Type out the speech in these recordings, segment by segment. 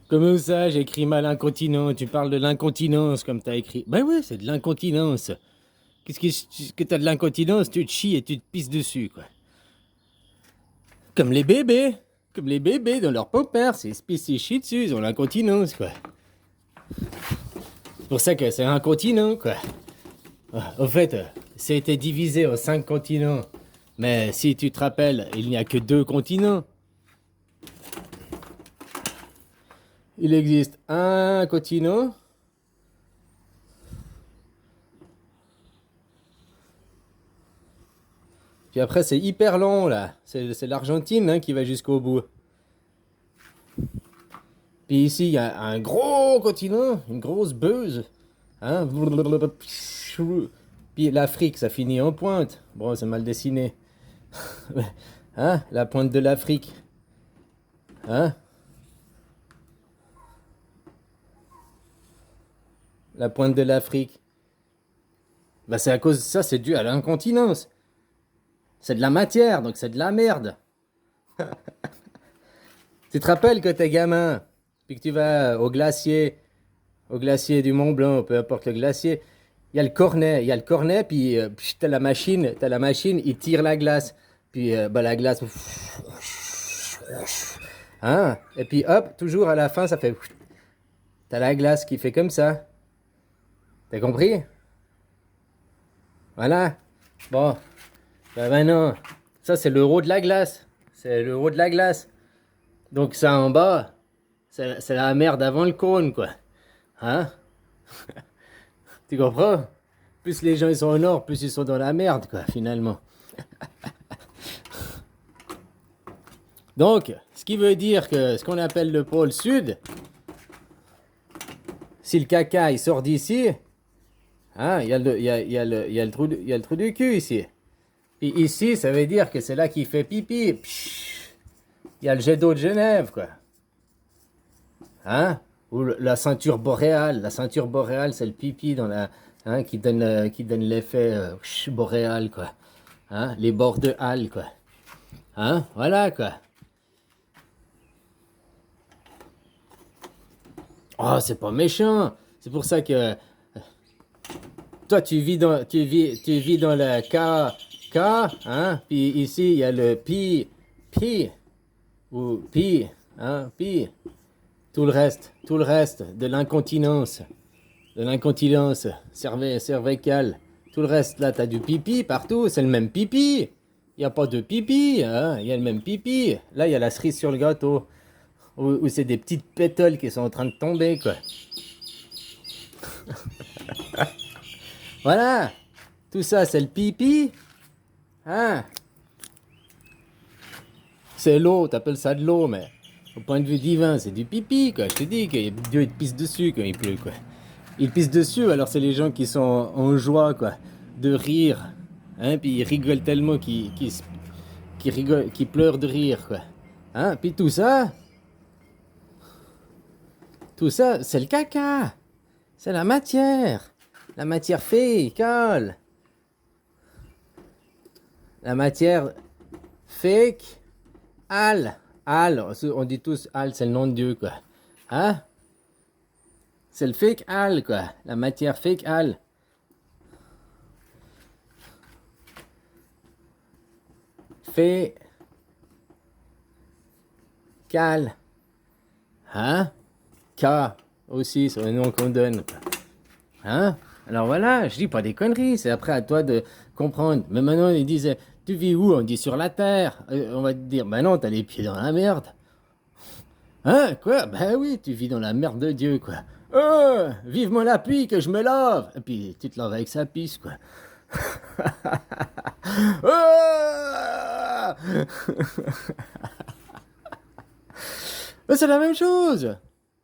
Comment ça, j'ai écrit mal incontinent? Tu parles de l'incontinence comme t'as écrit. Ben ouais, c'est de l'incontinence. Que t'as de l'incontinence, tu te chies et tu te pisses dessus, quoi. Comme les bébés. Comme les bébés dans leur pampers, ils se pissent et chient dessus, ils ont l'incontinence, quoi. C'est pour ça que c'est incontinent, quoi. Au fait, ça a été divisé en 5 continents. Mais si tu te rappelles, il n'y a que 2 continents. Il existe un continent. Puis après, c'est hyper long, là. C'est l'Argentine hein, qui va jusqu'au bout. Puis ici, il y a un gros continent, une grosse beuse. Hein? Puis l'Afrique, ça finit en pointe. Bon, c'est mal dessiné. Hein? La pointe de l'Afrique. Hein? La pointe de l'Afrique. Bah, c'est à cause de ça, c'est dû à l'incontinence. C'est de la matière, donc c'est de la merde. Tu te rappelles que t'es gamin, puis que tu vas au glacier du Mont Blanc, peu importe le glacier, il y a le cornet, puis t'as la machine, il tire la glace, puis bah, la glace, hein, et puis hop, toujours à la fin, ça fait, t'as la glace qui fait comme ça, t'as compris? Voilà, bon, bah maintenant, ça c'est l'euro de la glace, c'est l'euro de la glace, donc ça en bas, c'est la merde avant le cône, quoi, hein? Tu comprends? Plus les gens ils sont au nord, plus ils sont dans la merde, quoi, finalement. Donc, ce qui veut dire que ce qu'on appelle le pôle sud, si le caca il sort d'ici, hein, il y a le trou, il y a le trou du cul ici. Puis ici, ça veut dire que c'est là qu'il fait pipi. Il y a le jet d'eau de Genève, quoi. Hein? Ou la ceinture boréale. La ceinture boréale, c'est le pipi dans la, hein, qui donne l'effet boréal, quoi. Hein? Les bords de Hal, quoi. Hein? Voilà, quoi. Oh, c'est pas méchant. C'est pour ça que toi, tu vis dans le K, hein? Puis ici, il y a le pi, ou pi, hein? Pi. Tout le reste de l'incontinence cervicale. Tout le reste, là, t'as du pipi partout. C'est le même pipi. Il n'y a pas de pipi, hein? Il y a le même pipi. Là, il y a la cerise sur le gâteau. Où c'est des petites pétales qui sont en train de tomber, quoi. Voilà. Tout ça, c'est le pipi. Hein? C'est l'eau, t'appelles ça de l'eau, mais au point de vue divin, c'est du pipi, quoi. Je te dis que Dieu, il te pisse dessus quand il pleut, quoi. Il pisse dessus, alors c'est les gens qui sont en joie, quoi, de rire. Hein? Puis ils rigolent tellement qu'ils pleurent de rire, quoi. Hein? Puis tout ça, c'est le caca. C'est la matière. La matière fécale. La matière fake. Al. Al. On dit tous Al, c'est le nom de Dieu, quoi. Hein? C'est le fake Al, quoi. La matière fake Al. Fécal. Hein? K. Aussi, c'est le nom qu'on donne, quoi. Hein? Alors voilà, je dis pas des conneries, c'est après à toi de comprendre. Mais maintenant, ils disent, tu vis où? On dit sur la terre. On va te dire, ben non, t'as les pieds dans la merde. Hein? Quoi? Ben oui, tu vis dans la merde de Dieu, quoi. Vivement la pluie que je me lave. Et puis tu te laves avec sa pisse, quoi. Ah Ben, c'est la même chose.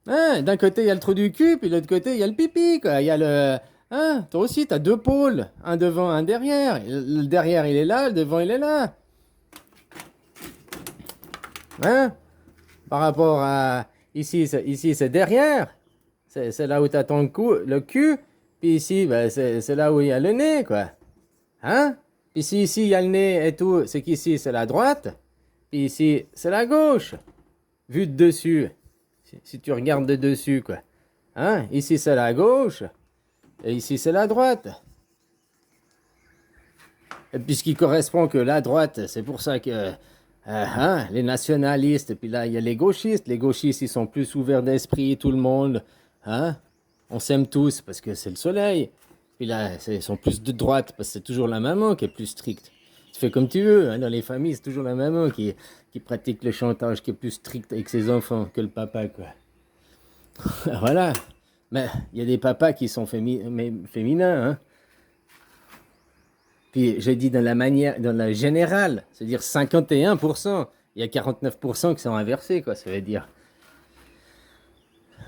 Hein? D'un côté, il y a le trou du cul, puis de l'autre côté, il y a le pipi, quoi. Il y a le... Hein? Toi aussi, t'as 2 pôles. Un devant, un derrière. Le derrière, il est là, le devant, il est là. Hein? Par rapport à... Ici c'est derrière. C'est là où t'as ton le cul. Puis ici, ben, c'est là où il y a le nez, quoi. Hein? Puis si ici, il y a le nez et tout, c'est qu'ici, c'est la droite. Puis ici, c'est la gauche. Vu de dessus. Si tu regardes de dessus, quoi. Hein? Ici, c'est la gauche. Et ici, c'est la droite. Et puis, ce qui correspond que la droite, c'est pour ça que hein, les nationalistes, et puis là, il y a les gauchistes. Les gauchistes, ils sont plus ouverts d'esprit, tout le monde. Hein? On s'aime tous parce que c'est le soleil. Puis là, ils sont plus de droite parce que c'est toujours la maman qui est plus stricte. Tu fais comme tu veux. Hein? Dans les familles, c'est toujours la maman qui pratique le chantage, qui est plus stricte avec ses enfants que le papa, quoi. Voilà. Mais il y a des papas qui sont féminins, hein. Puis je dis dans la manière, dans la générale, c'est-à-dire 51%. Il y a 49% qui sont inversés, quoi, ça veut dire.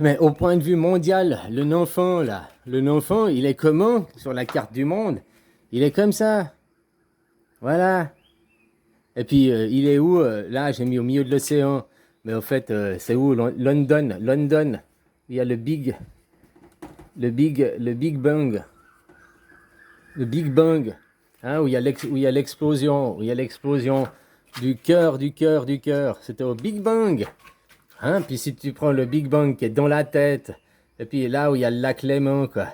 Mais au point de vue mondial, le enfant, là, le enfant, il est comment sur la carte du monde? Il est comme ça. Voilà. Et puis, il est où? Là, j'ai mis au milieu de l'océan. Mais au fait, c'est où? London. London. Il y a le Big Bang. Le Big Bang. Hein, où il y a l'explosion. Où il y a l'explosion du cœur. C'était au Big Bang. Hein, puis si tu prends le Big Bang qui est dans la tête, et puis là où il y a le lac Léman, quoi.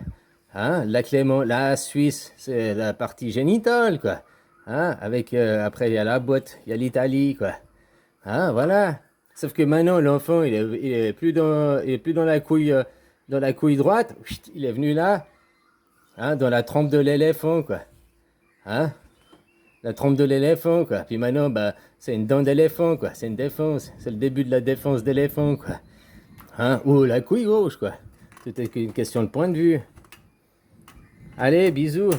Hein, le lac Léman, la Suisse, c'est la partie génitale, quoi. Hein, avec, après, il y a la boîte, il y a l'Italie, quoi. Hein, voilà. Sauf que maintenant, l'enfant, il est plus dans la couille droite. Chut, il est venu là, hein, dans la trompe de l'éléphant, quoi. Hein, la trompe de l'éléphant, quoi. Puis maintenant, bah, c'est une dent d'éléphant, quoi. C'est une défense. C'est le début de la défense d'éléphant, quoi. Hein, ou la couille gauche, quoi. C'était une question de point de vue. Allez, bisous.